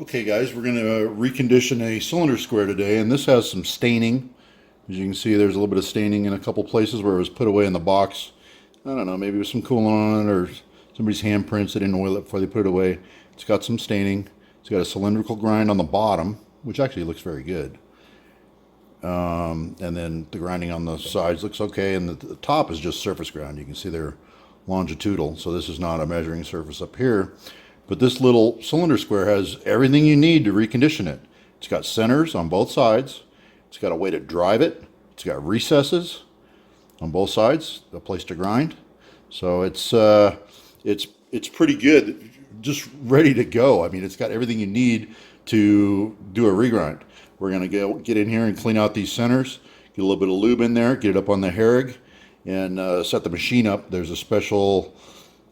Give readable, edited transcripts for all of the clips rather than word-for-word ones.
Okay guys, we're going to recondition a cylinder square today, and this has some staining. As you can see, there's a little bit of staining in a couple places where it was put away in the box. I don't know, maybe with some coolant on it or somebody's handprints. They didn't oil it before they put it away. It's got some staining. It's got a cylindrical grind on the bottom, which actually looks very good. And then the grinding on the sides looks okay, and the top is just surface ground. You can see they're longitudinal, so this is not a measuring surface up here. But this little cylinder square has everything you need to recondition it. It's got centers on both sides. It's got a way to drive it. It's got recesses on both sides, a place to grind. So it's pretty good, just ready to go. I mean, it's got everything you need to do a regrind. We're gonna get in here and clean out these centers, get a little bit of lube in there, get it up on the Herrig, and set the machine up. There's a special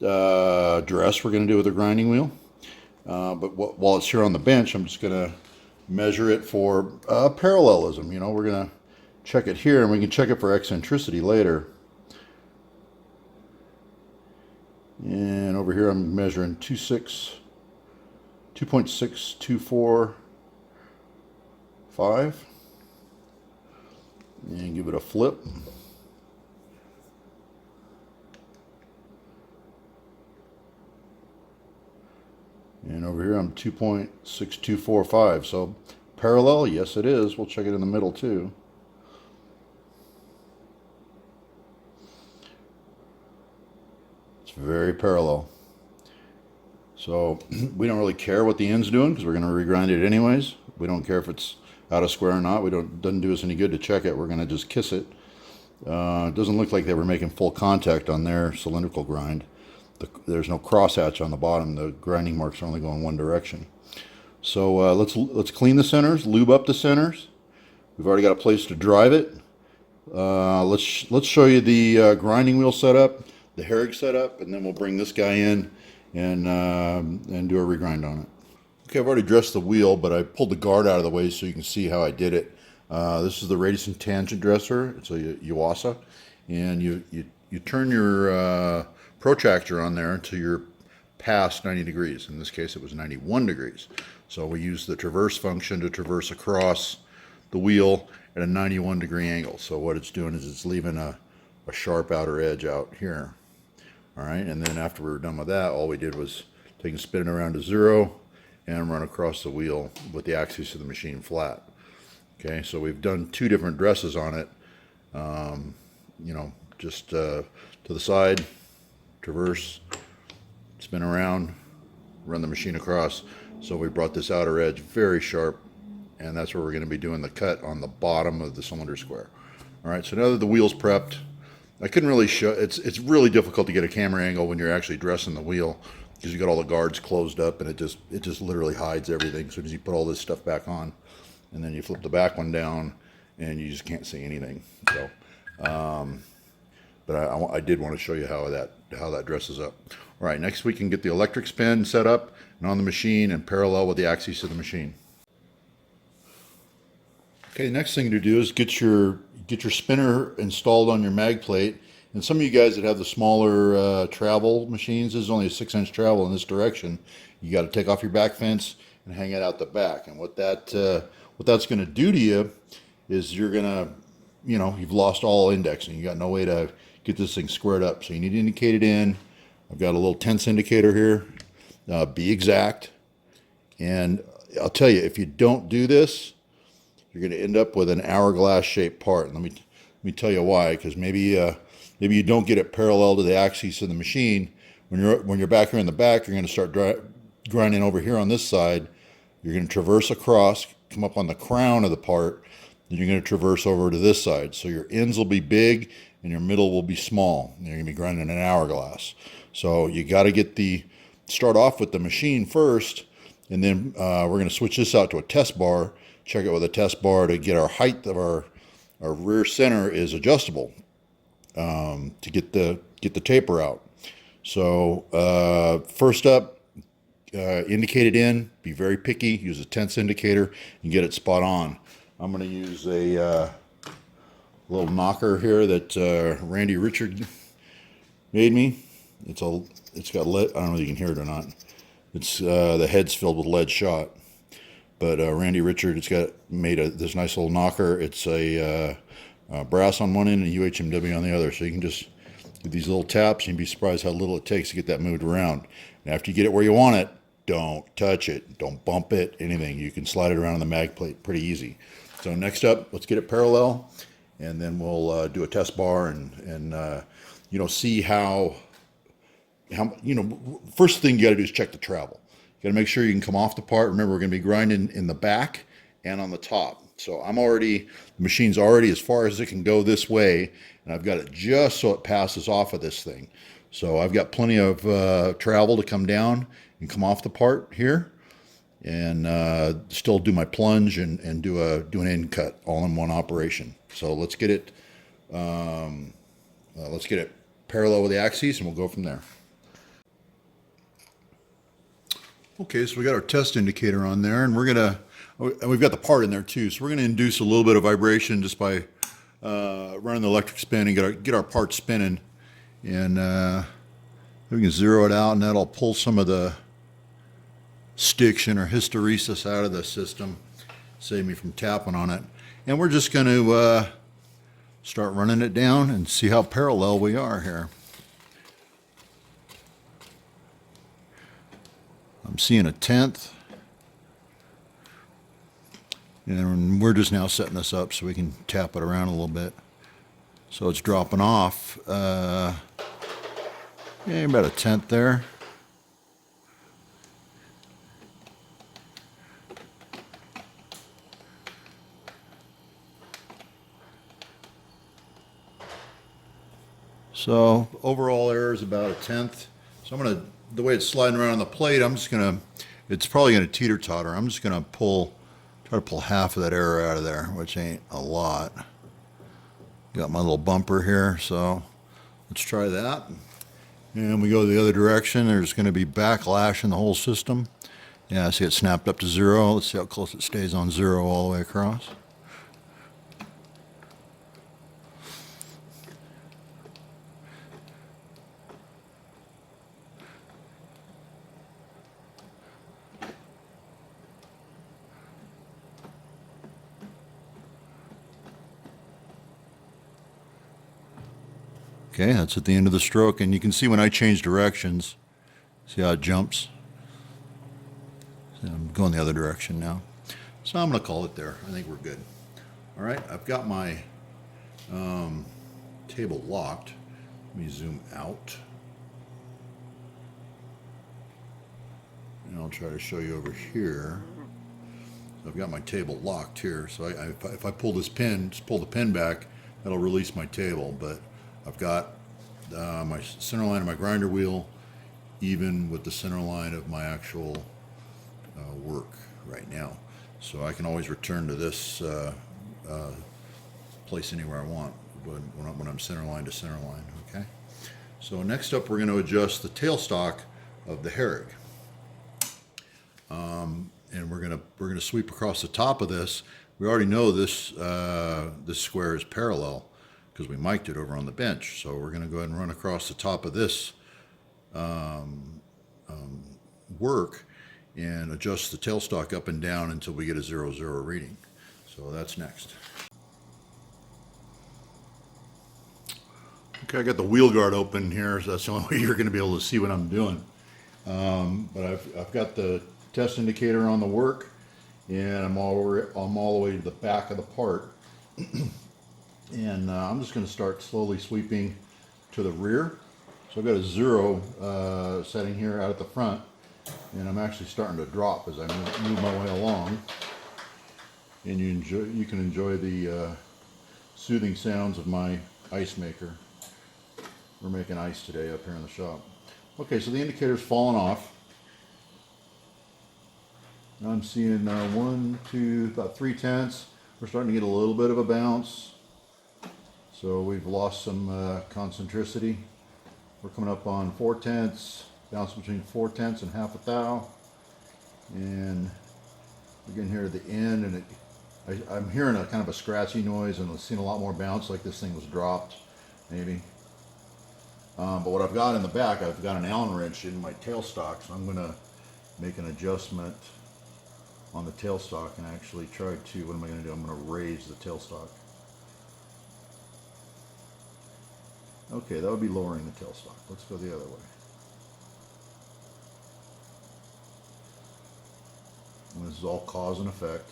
dress we're going to do with the grinding wheel, but while it's here on the bench, I'm just going to measure it for parallelism. You know, we're going to check it here, and we can check it for eccentricity later. And over here I'm measuring 2.6245, and give it a flip. And over here I'm 2.6245. So parallel, yes it is. We'll check it in the middle too. It's very parallel. So we don't really care what the end's doing because we're going to regrind it anyways. We don't care if it's out of square or not. Doesn't do us any good to check it. We're going to just kiss it. It doesn't look like they were making full contact on their cylindrical grind. There's no crosshatch on the bottom. The grinding marks are only going one direction. So let's clean the centers, lube up the centers. We've already got a place to drive it. Let's show you the grinding wheel setup, the Herrig setup, and then we'll bring this guy in and do a regrind on it. Okay, I've already dressed the wheel, but I pulled the guard out of the way so you can see how I did it. This is the radius and tangent dresser. It's a Yuasa, and you turn your protractor on there until you're past 90 degrees. In this case, it was 91 degrees. So we use the traverse function to traverse across the wheel at a 91 degree angle. So what it's doing is it's leaving a sharp outer edge out here. All right, and then after we were done with that, all we did was take and spin it around to 0 and run across the wheel with the axis of the machine flat. Okay, so we've done two different dresses on it. You know, just to the side, traverse, spin around, run the machine across. So we brought this outer edge very sharp, and that's where we're going to be doing the cut on the bottom of the cylinder square. All right, so now that the wheel's prepped, I couldn't really show, it's really difficult to get a camera angle when you're actually dressing the wheel because you got all the guards closed up, and it just literally hides everything. So as you put all this stuff back on, and then you flip the back one down, and you just can't see anything. So but I did want to show you how that dresses up. All right, next we can get the electric spin set up and on the machine and parallel with the axis of the machine. Okay, the next thing to do is get your spinner installed on your mag plate. And some of you guys that have the smaller travel machines, this is only a 6-inch travel in this direction. You got to take off your back fence and hang it out the back. And what that's going to do to you is you're going to, you know, you've lost all indexing. You got no way to get this thing squared up. So you need to indicate it in. I've got a little tense indicator here. Be exact. And I'll tell you, if you don't do this, you're going to end up with an hourglass shaped part. And let me tell you why. Because maybe you don't get it parallel to the axis of the machine. When you're back here in the back, you're going to start grinding over here on this side. You're going to traverse across, come up on the crown of the part, then you're going to traverse over to this side. So your ends will be big and your middle will be small. You're going to be grinding an hourglass. So you got to start off with the machine first, and then we're going to switch this out to a test bar, check it with a test bar to get our height of our rear center is adjustable to get the taper out. So first up, indicate it in, be very picky, use a tense indicator and get it spot on. I'm going to use a little knocker here that Randy Richard made me. It's got lead. I don't know if you can hear it or not. It's the head's filled with lead shot. But Randy Richard, it's got made this nice little knocker. It's a brass on one end and a UHMW on the other. So you can just do these little taps, and you'd be surprised how little it takes to get that moved around. And after you get it where you want it, don't touch it, don't bump it, anything. You can slide it around on the mag plate pretty easy. So next up, let's get it parallel, and then we'll do a test bar and you know, see how you know, first thing you got to do is check the travel. You got to make sure you can come off the part. Remember, we're going to be grinding in the back and on the top. So the machine's already as far as it can go this way, and I've got it just so it passes off of this thing. So I've got plenty of travel to come down and come off the part here, and still do my plunge and do an end cut all in one operation. So let's get it parallel with the axes, and we'll go from there. Okay, so we got our test indicator on there, and we've got the part in there too. So we're gonna induce a little bit of vibration just by running the electric spin and get our part spinning. And we can zero it out, and that'll pull some of the stiction or hysteresis out of the system, save me from tapping on it. And we're just gonna start running it down and see how parallel we are here. I'm seeing a 1/10, and we're just now setting this up so we can tap it around a little bit. So it's dropping off, yeah, about a 1/10 there. So overall error is about a 1/10. So the way it's sliding around on the plate, it's probably gonna teeter-totter. I'm just gonna try to pull half of that error out of there, which ain't a lot. Got my little bumper here, so let's try that. And we go the other direction. There's gonna be backlash in the whole system. Yeah, I see it snapped up to 0. Let's see how close it stays on 0 all the way across. Okay, that's at the end of the stroke, and you can see when I change directions, see how it jumps? So I'm going the other direction now. So I'm going to call it there. I think we're good. All right, I've got my table locked. Let me zoom out. And I'll try to show you over here. So I've got my table locked here. So if I pull this pin, just pull the pin back, that'll release my table. But I've got my center line of my grinder wheel even with the center line of my actual work right now. So I can always return to this place anywhere I want when I'm center line to center line. Okay. So next up, we're going to adjust the tailstock of the Herrig, and we're gonna sweep across the top of this. We already know this this square is parallel because we mic'd it over on the bench. So we're going to go ahead and run across the top of this work and adjust the tailstock up and down until we get a 0-0 reading. So that's next. Okay, I got the wheel guard open here, so that's the only way you're going to be able to see what I'm doing. But I've got the test indicator on the work, and I'm all the way to the back of the part. And I'm just going to start slowly sweeping to the rear. So I've got a 0 setting here out at the front, and I'm actually starting to drop as I move my way along. And you can enjoy the soothing sounds of my ice maker. We're making ice today up here in the shop. Okay, so the indicator's falling off. Now I'm seeing 1, 2, about 3/10. We're starting to get a little bit of a bounce. So we've lost some concentricity. We're coming up on 4/10, bounce between 4/10 and half a thou. And we're getting here at the end, and I'm hearing a kind of a scratchy noise, and I'm seeing a lot more bounce, like this thing was dropped, maybe. But what I've got in the back, I've got an Allen wrench in my tailstock, so I'm going to make an adjustment on the tailstock and actually tried to, what am I going to do? I'm going to raise the tailstock. Okay, that would be lowering the tailstock. Let's go the other way. And this is all cause and effect.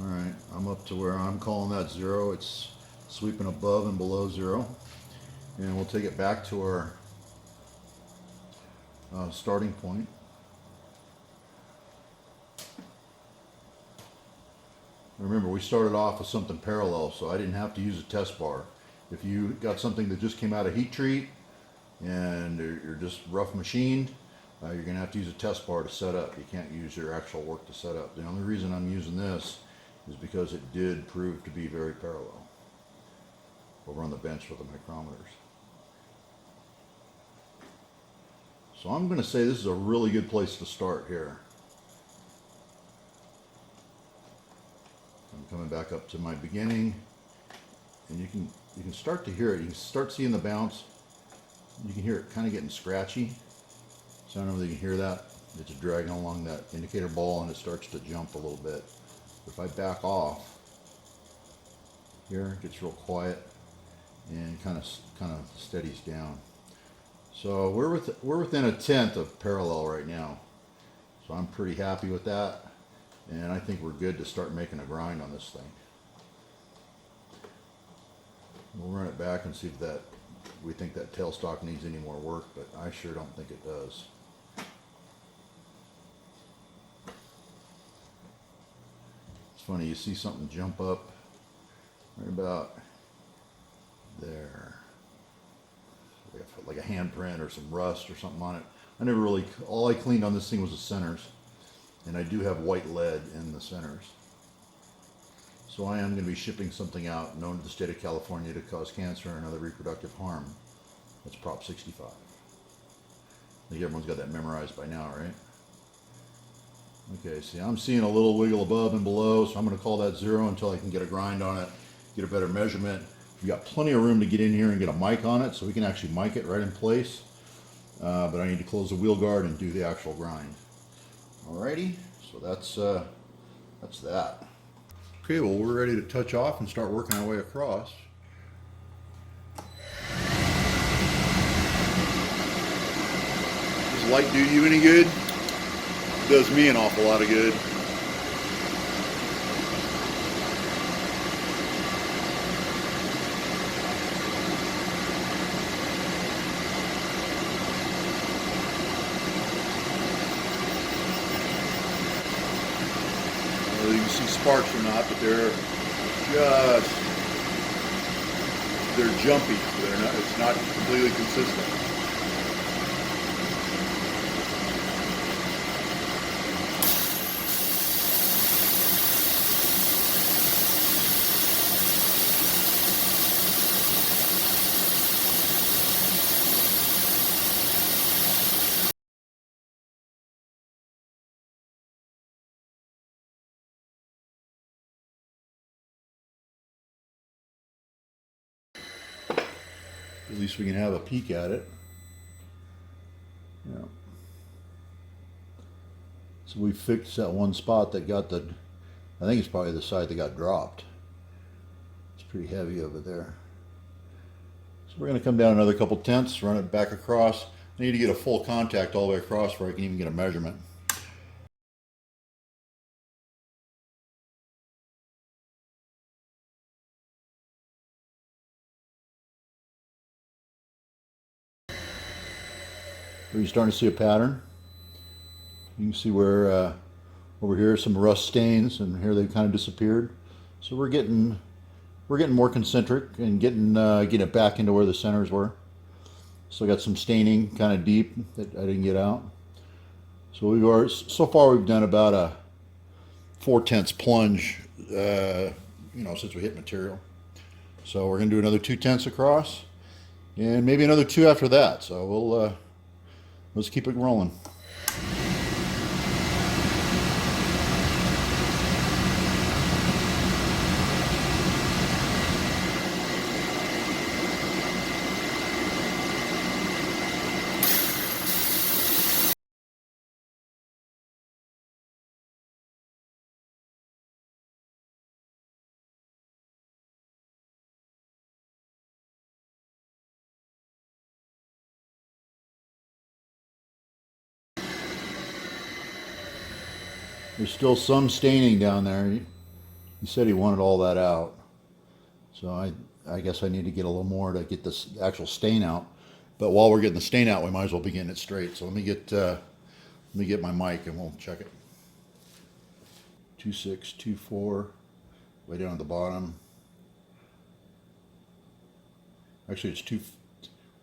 Alright, I'm up to where I'm calling that 0. It's sweeping above and below 0. And we'll take it back to our starting point. Remember, we started off with something parallel, so I didn't have to use a test bar. If you got something that just came out of heat treat and you're just rough machined, you're going to have to use a test bar to set up. You can't use your actual work to set up. The only reason I'm using this is because it did prove to be very parallel over on the bench with the micrometers. So I'm going to say this is a really good place to start here. I'm coming back up to my beginning, and you can start to hear it. You can start seeing the bounce. You can hear it kind of getting scratchy. So I don't know if you can hear that. It's dragging along that indicator ball, and it starts to jump a little bit. If I back off here, it gets real quiet and kind of steadies down. So we're within 1/10 of parallel right now. So I'm pretty happy with that. And I think we're good to start making a grind on this thing. We'll run it back and see if we think that tailstock needs any more work, but I sure don't think it does. It's funny, you see something jump up right about there. Like a handprint or some rust or something on it. I never really, all I cleaned on this thing was the centers. And I do have white lead in the centers. So I am going to be shipping something out known to the state of California to cause cancer and other reproductive harm. That's Prop 65. I think everyone's got that memorized by now, right? Okay, see, I'm seeing a little wiggle above and below, so I'm going to call that 0 until I can get a grind on it, get a better measurement. We've got plenty of room to get in here and get a mic on it, so we can actually mic it right in place. But I need to close the wheel guard and do the actual grind. Alrighty, so that's that. Okay, well, we're ready to touch off and start working our way across. Does light do you any good? It does me an awful lot of good. You can see sparks or not, but they're jumpy. It's not completely consistent. At least we can have a peek at it. Yeah. So we fixed that one spot that got I think it's probably the side that got dropped. It's pretty heavy over there. So we're going to come down another couple tenths, run it back across. I need to get a full contact all the way across before I can even get a measurement. Are you starting to see a pattern? You can see where over here some rust stains, and here they've kind of disappeared. So we're getting more concentric and getting it back into where the centers were. Still got some staining kind of deep that I didn't get out. So so far we've done about a 4/10 plunge, since we hit material. So we're going to do another 2/10 across, and maybe another 2 after that. So let's keep it rolling. There's still some staining down there. He said he wanted all that out. So I guess I need to get a little more to get this actual stain out. But while we're getting the stain out, we might as well be getting it straight. So let me get my mic and we'll check it. 2624, way down at the bottom. Actually, it's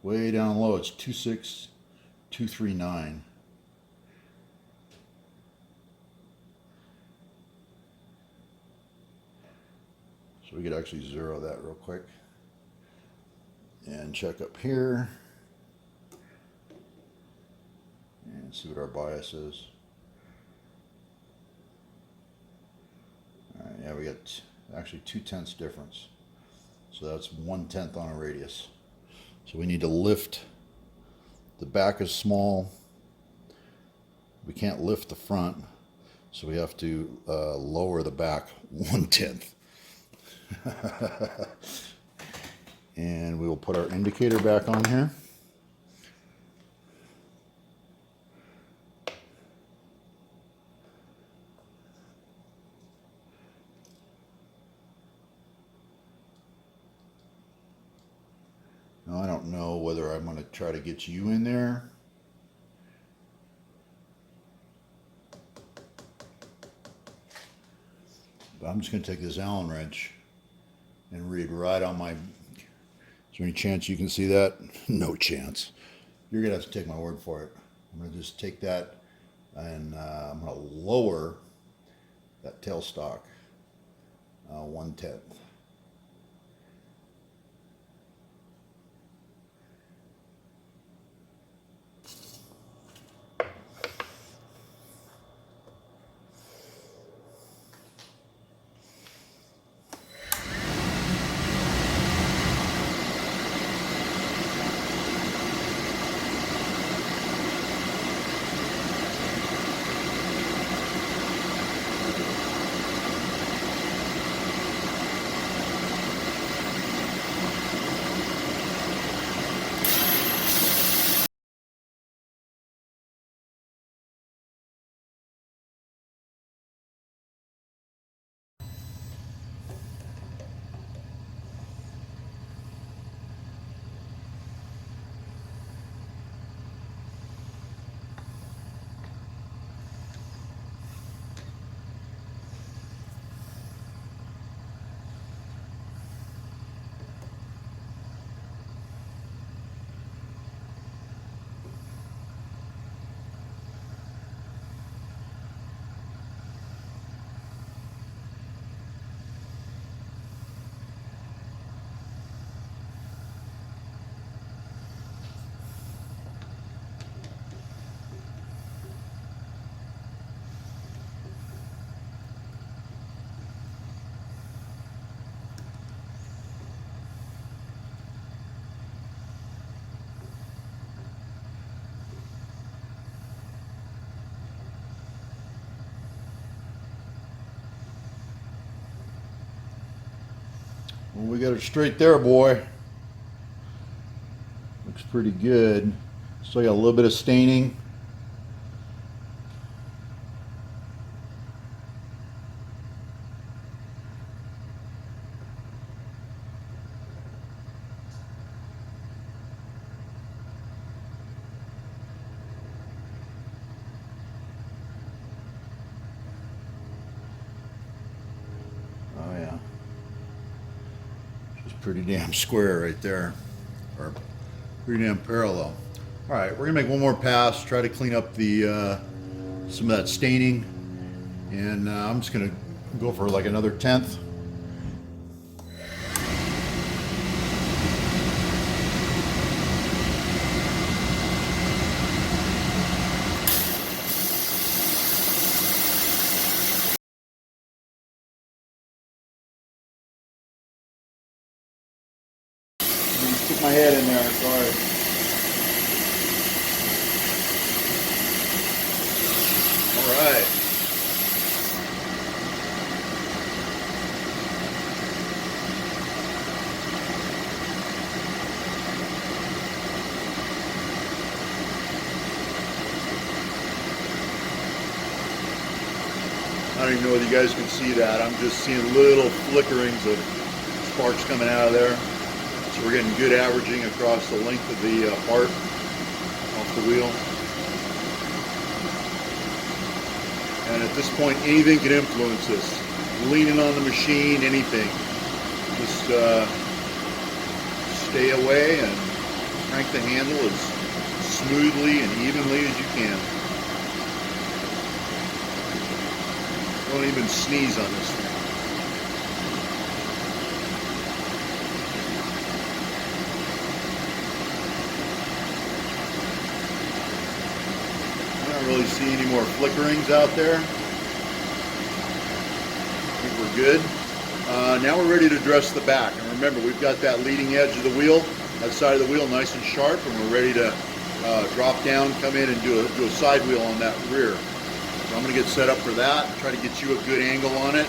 way down low. It's 26239. So we could actually zero that real quick and check up here and see what our bias is. All right, yeah, we got actually 2/10 difference. So that's 1/10 on a radius. So we need to lift. The back is small. We can't lift the front, so we have to lower the back 1/10. And we will put our indicator back on here. Now I don't know whether I'm going to try to get you in there. But I'm just going to take this Allen wrench and read right on my... Is there any chance you can see that? No chance. You're going to have to take my word for it. I'm going to just take that and I'm going to lower that tailstock 1/10. Well, we got it straight there, boy. Looks pretty good. Still got a little bit of staining. Oh yeah. Just pretty damn square right there. Or pretty damn parallel. All right, we're gonna make one more pass, try to clean up the some of that staining, and I'm just gonna go for like another 1/10. Stick my head in there, sorry. All right. don't even know whether you guys can see that. I'm just seeing little flickerings of sparks coming out of there. So we're getting good averaging across the length of the part off the wheel. And at this point, anything can influence this. Leaning on the machine, anything. Just stay away and crank the handle as smoothly and evenly as you can. Don't even sneeze on this thing. I don't really see any more flickerings out there. I think we're good. Now we're ready to dress the back. And remember, we've got that leading edge of the wheel, that side of the wheel nice and sharp, and we're ready to drop down, come in and do a side wheel on that rear. So I'm going to get set up for that, try to get you a good angle on it,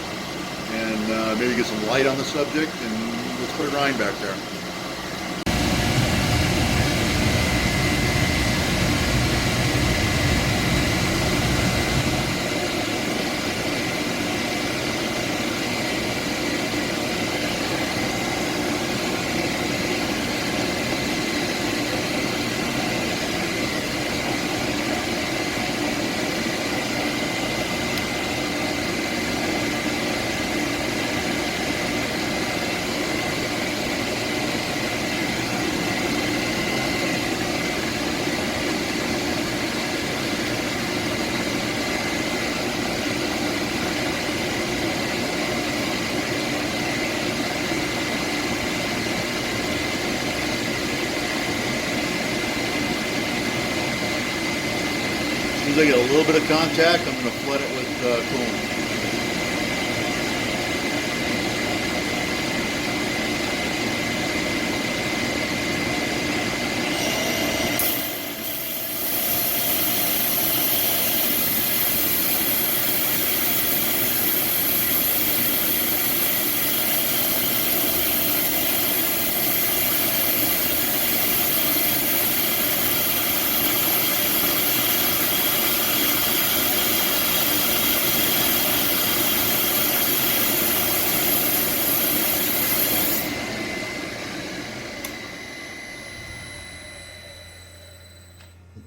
and maybe get some light on the subject, and let's put a grind back there. As soon as I get a little bit of contact, I'm going to flood it with coolant.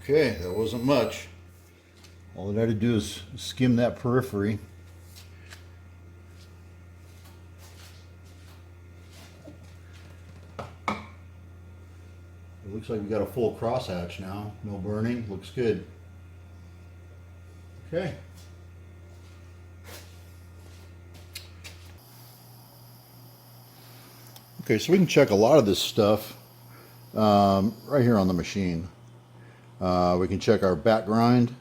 Okay, that wasn't much. All I had to do is skim that periphery. It looks like we got a full crosshatch now. No burning, looks good. Okay. Okay, so we can check a lot of this stuff right here on the machine. We can check our back grind.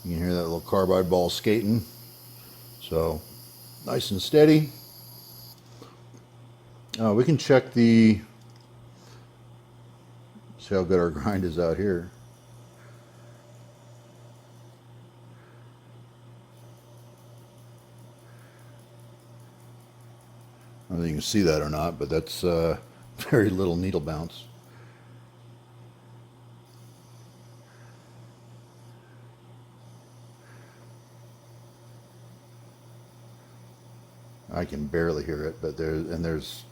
You can hear that little carbide ball skating. So nice and steady. We can check see how good our grind is out here. I don't know if you can see that or not, but that's very little needle bounce. I can barely hear it, but there's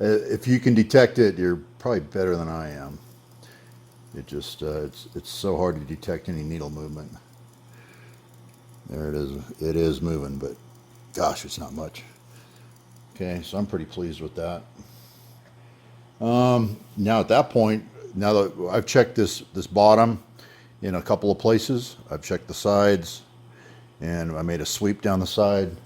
if you can detect it, you're probably better than I am. It just it's so hard to detect any needle movement. There it is. It is moving, but gosh, it's not much. Okay, so I'm pretty pleased with that. Now at that point, now that I've checked this bottom in a couple of places, I've checked the sides, and I made a sweep down the side,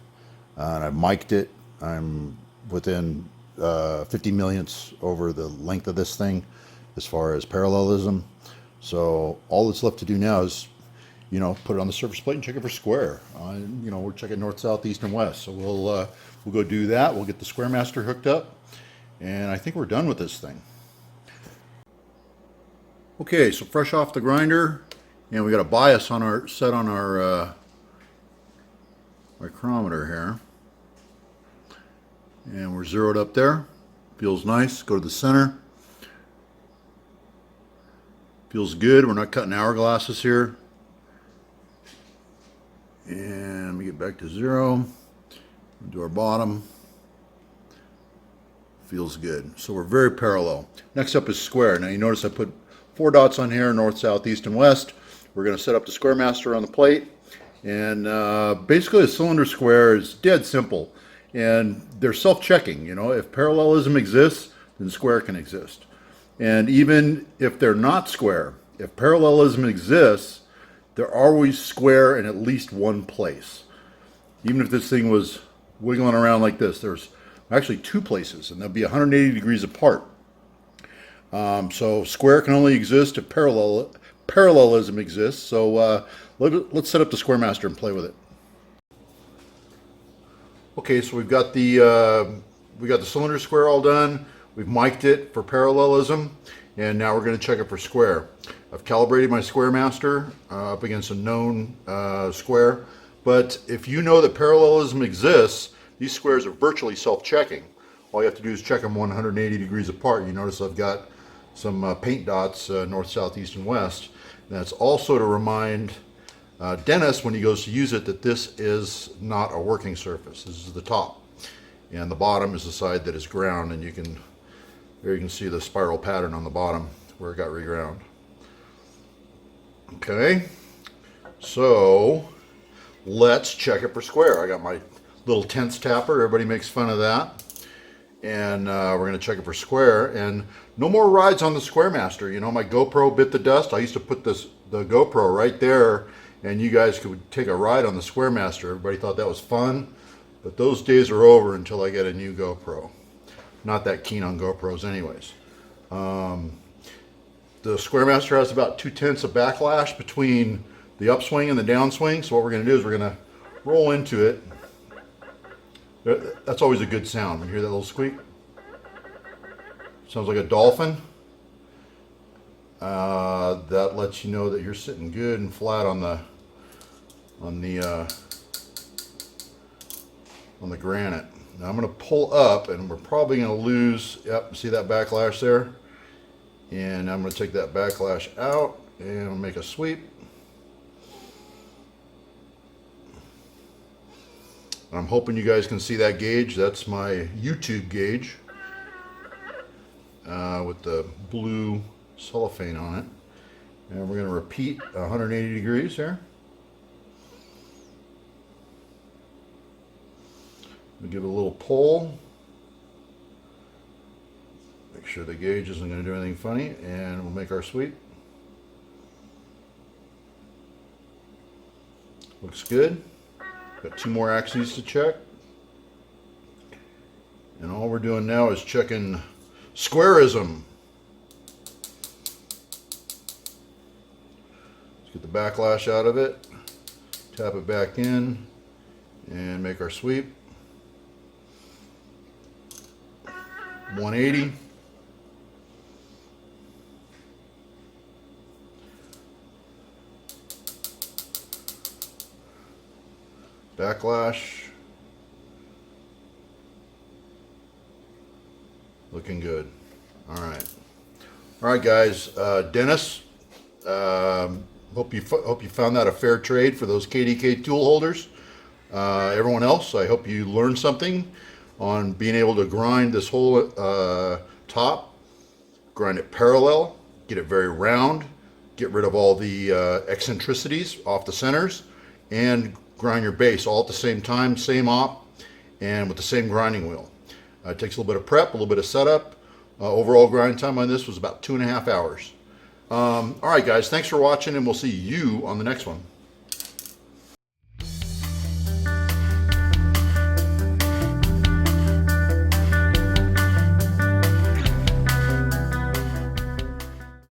and I've mic'd it. I'm within 50 millionths over the length of this thing as far as parallelism. So all that's left to do now is, you know, put it on the surface plate and check it for square. You know, we're checking north, south, east, and west. So we'll go do that. We'll get the Square Master hooked up, and I think we're done with this thing. Okay, so fresh off the grinder, and we got a bias on our set on our micrometer here, and we're zeroed up there. Feels nice. Go to the center. Feels good. We're not cutting hourglasses here. And let me get back to 0. Do our bottom. Feels good. So we're very parallel. Next up is square. Now you notice I put 4 dots on here, north, south, east, and west. We're going to set up the square master on the plate. And basically a cylinder square is dead simple. And they're self-checking. You know, if parallelism exists, then square can exist. And even if they're not square, if parallelism exists, they're always square in at least one place. Even if this thing was wiggling around like this, there's actually 2 places, and they'll be 180 degrees apart. So square can only exist if parallelism exists. So let's set up the square master and play with it. Okay, so we've got the cylinder square all done. We've mic'd it for parallelism, and now we're going to check it for square. I've calibrated my square master up against a known square, but if you know that parallelism exists, these squares are virtually self-checking. All you have to do is check them 180 degrees apart. You notice I've got some paint dots north, south, east, and west. And that's also to remind Dennis, when he goes to use it, that this is not a working surface. This is the top, and the bottom is the side that is ground. And there you can see the spiral pattern on the bottom where it got reground. Okay, so let's check it for square. I got my little tense tapper. Everybody makes fun of that. And we're going to check it for square. And no more rides on the square master. You know, my GoPro bit the dust. I used to put the GoPro right there, and you guys could take a ride on the square master. Everybody thought that was fun, but those days are over until I get a new GoPro. Not that keen on GoPros anyways. The square master has about 2/10 of backlash between the upswing and the downswing. So what we're going to do is we're going to roll into it. That's always a good sound. You hear that little squeak? Sounds like a dolphin. That lets you know that you're sitting good and flat on the granite. Now I'm going to pull up, and we're probably going to lose. Yep, see that backlash there? And I'm going to take that backlash out and I'll make a sweep. I'm hoping you guys can see that gauge. That's my YouTube gauge with the blue cellophane on it. And we're going to repeat 180 degrees here. We'll give it a little pull. Make sure the gauge isn't going to do anything funny, and we'll make our sweep. Looks good. Got 2 more axes to check. And all we're doing now is checking squareism. Let's get the backlash out of it. Tap it back in and make our sweep. 180. Backlash. Looking good. All right, guys. Dennis, hope you found that a fair trade for those KDK tool holders. Everyone else, I hope you learned something on being able to grind this whole top, grind it parallel, get it very round, get rid of all the eccentricities off the centers, and grind your base all at the same time, same op, and with the same grinding wheel. It takes a little bit of prep, a little bit of setup. Overall grind time on this was about 2.5 hours. All right, guys, thanks for watching, and we'll see you on the next one.